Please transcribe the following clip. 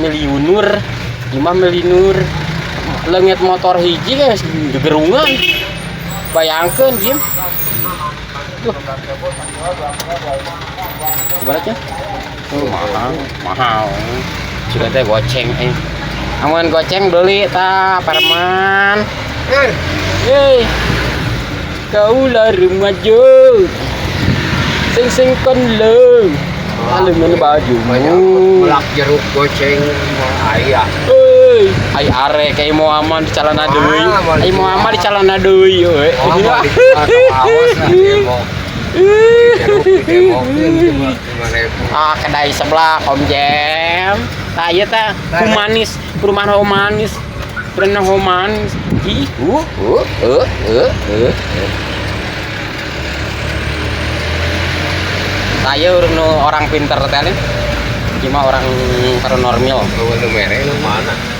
miliunur 5 miliunur leungit motor hiji guys gegerungan bayangkeun Jim tuh ibaratnya mahal juga teh goceng amun goceng beli ta Parman hei kaulah remaja sing kon le alungan baju belak jeruk goceng aya ai are kayak mau aman di calana deui ai mau aman di calana deui we kedai sebelah Om Jem tah ieu teh humanis perumahan humanis pernah humanis ih saya orang pinter teh gimana orang paranormal mana